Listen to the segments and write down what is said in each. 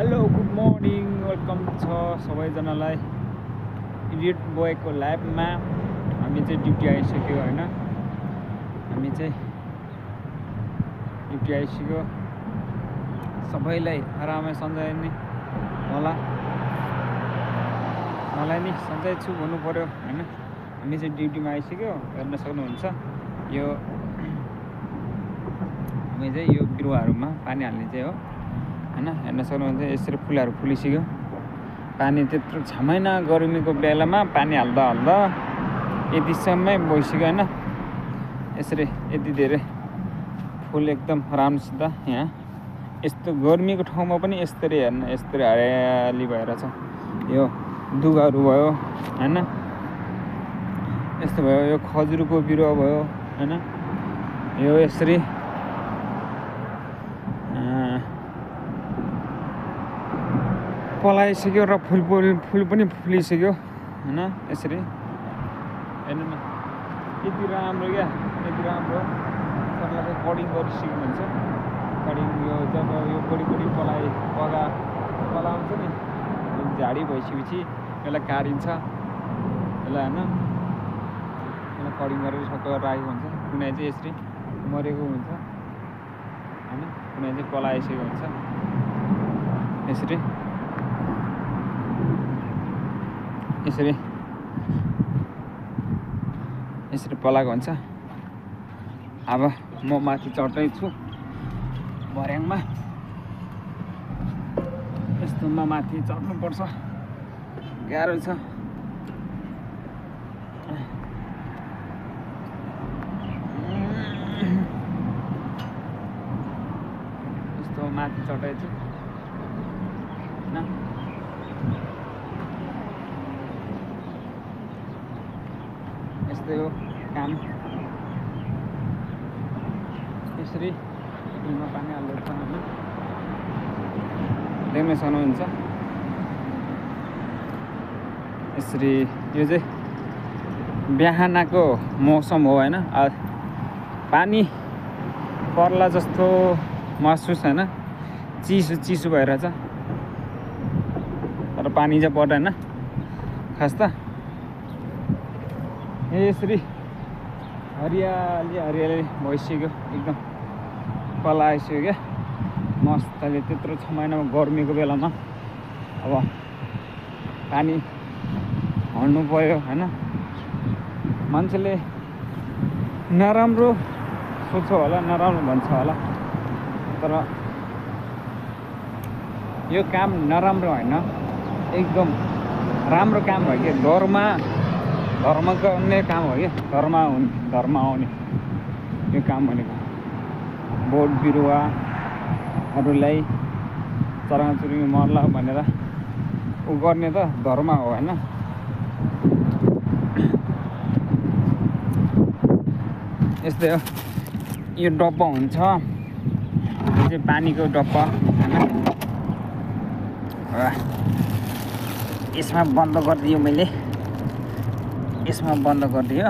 Hello good morning welcome छ सबैजनालाई idiot बोयको ल्याबमा। हामी चाहिँ ड्युटी आइसक्यो होइन, हामी चाहिँ ड्युटी आइसक्यो। सबैलाई आरामै सन्चै नि होला, मलाई नि सन्चै छु भन्नु पऱ्यो होइन। हामी चाहिँ ड्युटीमा आइसक्यो, हेर्न सक्नुहुन्छ। यो हामी चाहिँ यो बिरुवाहरूमा पानी हाल्ने चाहिँ हो होइन, हेर्न सक्नुहुन्छ। यसरी फुलहरू फुलिसक्यो, पानी त्यत्रो छैन। गर्मीको बेलामा पानी हाल्दा हाल्दा यतिसम्मै भइसक्यो होइन। यसरी यति धेरै फुल एकदम राम्रोसित यहाँ यस्तो गर्मीको ठाउँमा पनि यसरी हेर्न, यसरी हरियाली भएर छ। यो दुगाहरू भयो होइन, यस्तो भयो। यो खजुरको बिरुवा भयो होइन, यो यसरी पलाइसक्यो र फुल पनि फुलिसक्यो होइन। यसरी हेर्नु न, यति राम्रो क्या, यति राम्रो। त्यसलाई चाहिँ कटिङ गरिसक्यो भन्छ। कटिङ यो जब यो बढी पलाउँछ नि, झाडी भइसकेपछि यसलाई काटिन्छ, यसलाई होइन, यसलाई कटिङ गरेर सबै राखेको हुन्छ। कुनै चाहिँ यसरी मरेको हुन्छ होइन, कुनै चाहिँ पलाइसकेको हुन्छ। यसरी यसरी यसरी पलाएको हुन्छ। अब म माथि चढ्दैछु भर्याङमा। यस्तोमा माथि चढ्नुपर्छ, गाह्रो छ। यस्तो माथि चढ्दैछु होइन। यस्तै हो काम। यसरी फुलमा पानी हाल्दैछ होइन, देख्न सक्नुहुन्छ। यसरी यो चाहिँ बिहानको मौसम हो होइन। पानी पर्ला जस्तो महसुस होइन, चिसो चिसो भइरहेछ, तर पानी चाहिँ पर्दैन खास त। यसरी हरियाली हरियाली भइसक्यो, एकदम पलाइसक्यो क्या मस्तले। त्यत्रो 6 महिनामा गर्मीको बेलामा अब पानी हाल्नु पऱ्यो होइन। मान्छेले नराम्रो सोच्छ होला, नराम्रो भन्छ होला, तर यो काम नराम्रो होइन, एकदम राम्रो काम हो कि। धर्म गर्ने काम हो कि, धर्म आउने यो काम भनेको। बोट बिरुवाहरूलाई चराचुरुङ्गी मर्ला भनेर उ गर्ने त धर्म हो होइन। यस्तै हो। यो डब्बा हुन्छ, यो चाहिँ पानीको डब्बा होइन। यसमा बन्द गरिदियो मैले, यसमा बन्द गरिदियो।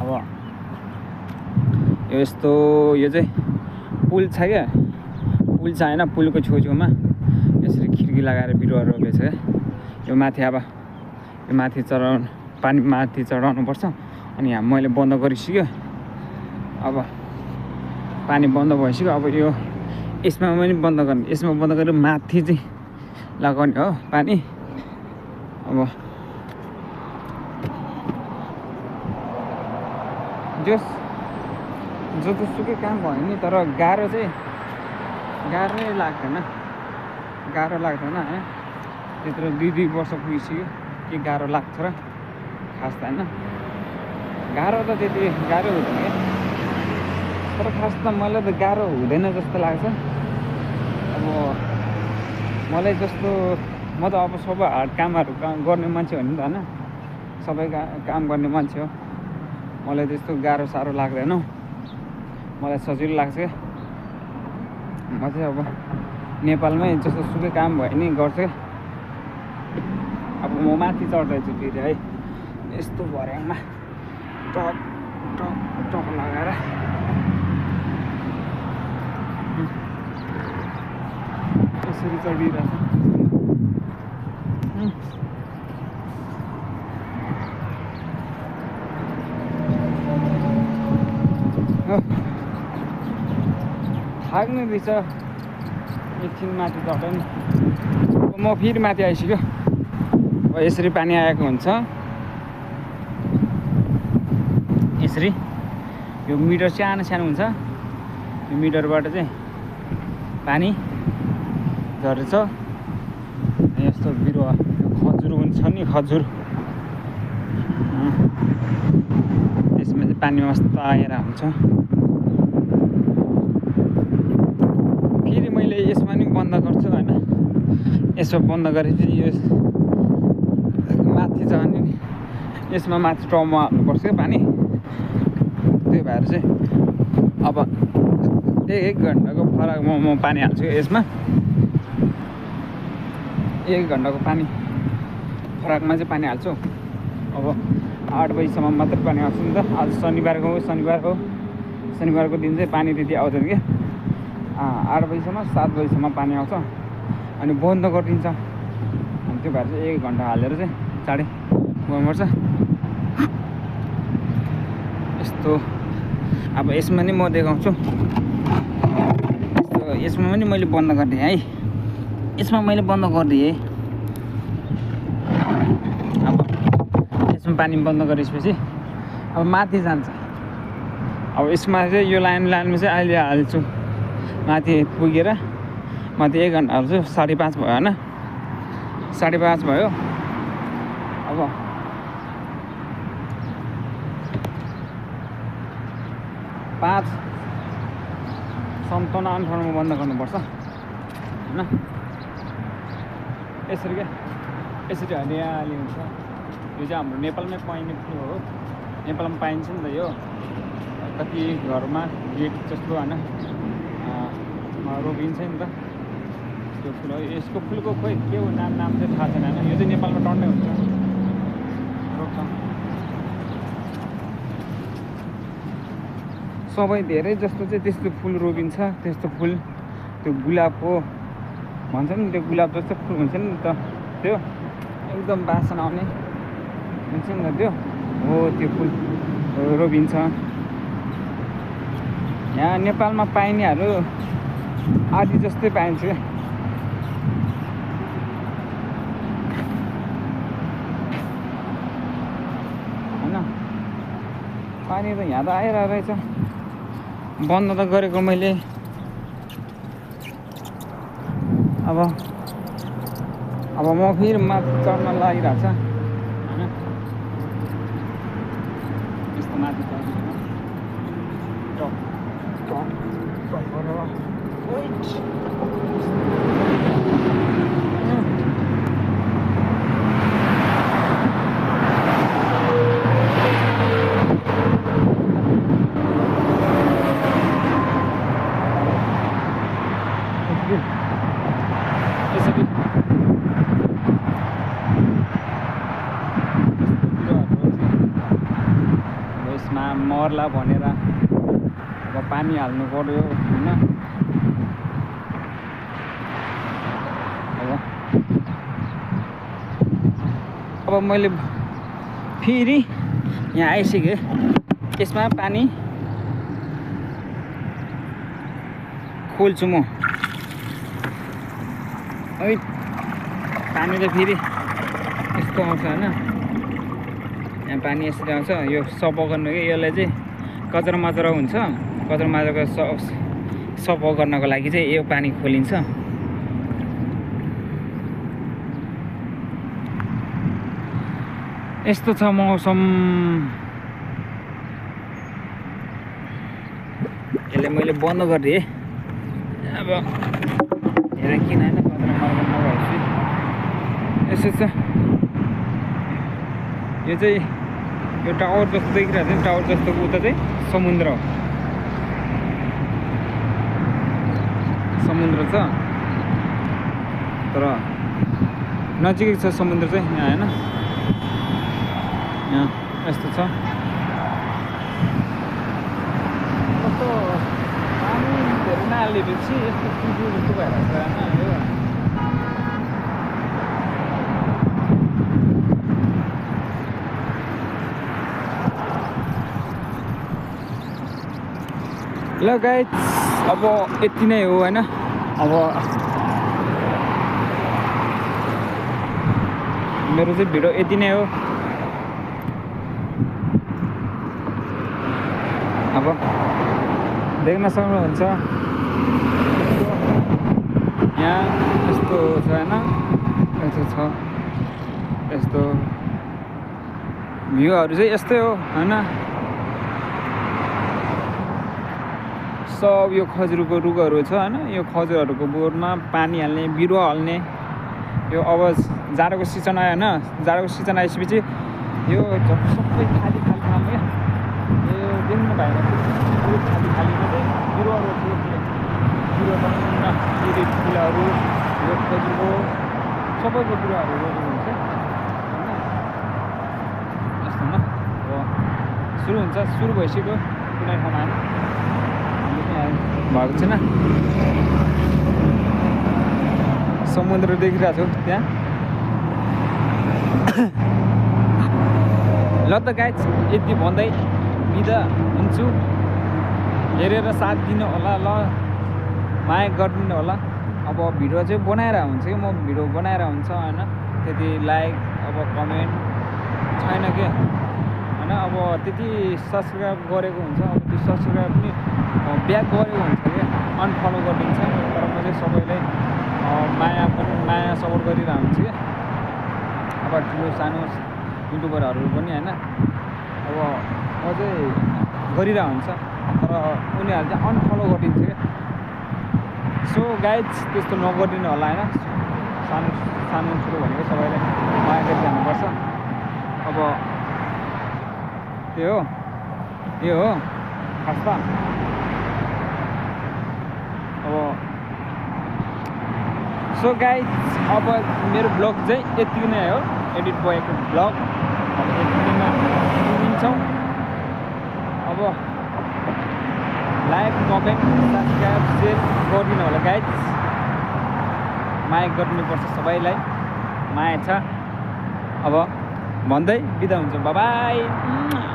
अब यस्तो यो चाहिँ पुल छ क्या, पुल छ होइन। पुलको छेउछेउमा यसरी खिड्की लगाएर बिरुवाहरू रोपेछ क्या। यो माथि अब यो माथि पानी माथि चढाउनु पर्छ। अनि यहाँ मैले बन्द गरिसक्यो। अब पानी बन्द भइसक्यो। अब यो यसमा पनि बन्द गर्ने, यसमा बन्द गरेर माथि चाहिँ लगाउने हो पानी। अब जतिसुकै काम भयो नि, तर गाह्रो नै लाग्दैन होइन। त्यत्रो 2 वर्ष पुगिसक्यो, के गाह्रो लाग्छ र खास त होइन। गाह्रो त त्यति गाह्रो हुँदैन क्या, तर खास त मलाई त गाह्रो हुँदैन जस्तो लाग्छ। अब मलाई जस्तो, म त अब सबै हार्ड कामहरू गर्ने मान्छे हो नि त होइन, सबै काम गर्ने मान्छे हो। मलाई त्यस्तो गाह्रो साह्रो लाग्दैन, मलाई सजिलो लाग्छ क्या। म चाहिँ अब नेपालमै जस्तो सुकै काम भयो नि गर्छु क्या। अब म माथि चढ्दैछु फेरि है, यस्तो भर्याङमा टक लगाएर यसरी चढिरहेछ। थाक्ने रहेछ एकछिन माथि चढ्यो नि। म फेरि माथि आइसक्यो। अब यसरी पानी आएको हुन्छ, यसरी यो मिटर सानो सानो हुन्छ, यो मिटरबाट चाहिँ पानी झर्छ। यस्तो बिरुवा खजुर हुन्छ नि, खजुर त्यसमा चाहिँ पानी मस्त आएर हुन्छ। फेरि मैले यसमा नि बन्द गर्छु होइन, यसमा बन्द गरेपछि यो माथि जाने नि, यसमा माथि टाउमा हाल्नुपर्छ क्या पानी। त्यही भएर चाहिँ अब 1 घन्टाको फरकमा म पानी हाल्छु यसमा। 1 घन्टाको पानी फरकमा चाहिँ पानी हाल्छु। अब 8 बजीसम्म मात्रै पानी हाल्छु नि त। आज शनिबारको दिन चाहिँ पानी त्यति आउँदैन कि। 8 बजीसम्म 7 बजीसम्म पानी आउँछ अनि बन्द गरिदिन्छ। अनि त्यो भएर चाहिँ 1 घन्टा हालेर चाहिँ चाँडै गर्नुपर्छ। यस्तो अब यसमा नि म देखाउँछु। यसमा पनि मैले बन्द गरिदिएँ है, यसमा मैले बन्द गरिदिएँ। अब यसमा पानी बन्द गरेपछि अब माथि जान्छ। अब यसमा चाहिँ यो लाइनमा चाहिँ अहिले हाल्छु, माथि पुगेर माथि 1 घन्टा हाल्छु। 5:30 भयो होइन, 5:30 भयो। अब 5:57-58 बन्द गर्नुपर्छ होइन। यसरी क्या, यसरी हरियाली हुन्छ। यो चाहिँ हाम्रो नेपालमै पाइने फुल हो, नेपालमा पाइन्छ नि त यो। कति घरमा गेट जस्तो होइन रोपिन्छ नि त त्यो फुल हो। यसको फुलको खोइ के हो नाम चाहिँ थाहा छैन होइन। यो चाहिँ नेपालमा टन्नै हुन्छ, रोप्छ। सबै धेरै जस्तो चाहिँ त्यस्तो फुल रोपिन्छ। त्यस्तो फुल त्यो गुलाबको भन्छ नि, त्यो गुलाब जस्तो फुल हुन्छ नि त, त्यो एकदम बासना आउने हुन्छ नि त, त्यो हो त्यो फुल रोपिन्छ। यहाँ नेपालमा पाइनेहरू आदि जस्तै पाइन्छ क्या। होइन पानी त यहाँ त आइरहेको रहेछ। बन्द त गरेको मैले। अब म फेरि माथि चढ्न लागिरहेको छ होइन। यस्तो माथि यसमा मर्ला भनेर अब पानी हाल्नु पर्यो होइन। अब मैले फेरि यहाँ आइसकेँ। यसमा पानी खोल्छु म। है पानी त फेरि यस्तो आउँछ होइन। यहाँ पानी यसरी आउँछ। यो सफा गर्नु कि यसलाई चाहिँ कचरा मचरा हुन्छ, कचरा मचराको सफा गर्नको लागि चाहिँ यो पानी खोलिन्छ। यस्तो छ मौसम। यसलाई मैले बन्द गरिदिएँ। अब हेर किन होइन, कचरा मचरा नभएपछि यसो छ। यो चाहिँ यो टावर जस्तो देखिरहेको छ नि, टावर जस्तोको उता चाहिँ समुद्र हो, समुद्र छ। तर नजिकै छ समुद्र चाहिँ यहाँ होइन। यहाँ यस्तो छ। कस्तो पानी धेरै नहालेपछि यस्तो चिसो जस्तो भइरहेको छ होइन। ल गाइज अब यति नै हो होइन अब मेरो चाहिँ भिडियो यति नै हो अब देख्न सक्नुहुन्छ यहाँ यस्तो छ होइन यस्तो छ यस्तो भ्यूहरू चाहिँ यस्तै हो होइन सब यो खजुरको रुखहरू छ होइन यो खजुरहरूको बोटमा पानी हाल्ने बिरुवा हाल्ने यो अब जाडोको सिजन आयो होइन जाडोको सिजन आएपछि यो सबै खाली खाली ठाउँ क्या यो देख्नु भएन त्यो खाली खालीमा चाहिँ बिरुवा रोप्नु बिरुवा बनाउनु फेरि फुलहरू यो खजुरको सबैको बिरुवाहरू रोपेको हुन्छ होइन यस्तो न अब सुरु हुन्छ सुरु भइसक्यो कुनै ठाउँमा भएको छैन समुद्र देखिरहेको छु त्यहाँ ल त गाइज यति भन्दै बिदा हुन्छु हेरेर साथ दिनु होला ल माया गरिदिनु होला अब भिडियो चाहिँ बनाएर हुन्छ कि म भिडियो बनाएर हुन्छ होइन त्यति लाइक अब कमेन्ट छैन के होइन अब त्यति सब्सक्राइब गरेको हुन्छ अब त्यो सब्सक्राइब पनि ब्याक गरेको हुन्छ क्या अनफलो गरिदिन्छ तर म चाहिँ सबैलाई माया सपोर्ट गरिरहेको हुन्छु क्या अब ठुलो सानो युट्युबरहरू पनि होइन अब म चाहिँ गरिरहेको हुन्छ तर उनीहरू चाहिँ अनफलो गरिदिन्छ क्या सो गाइज त्यस्तो नगरिदिनु होला होइन सानो सानो ठुलो भनेको सबैलाई माया गरिरहनुपर्छ अब त्यो हो खास त अब सो गाइज अब मेरो ब्लग चाहिँ यति नै हो एडिट भएको ब्लग अब यतिमा दिन्छौँ अब लाइक कमेन्ट सब्सक्राइब सेयर गरिदिनु होला गाइज माया गरिदिनुपर्छ सबैलाई माया छ अब भन्दै बिदा हुन्छ बाइ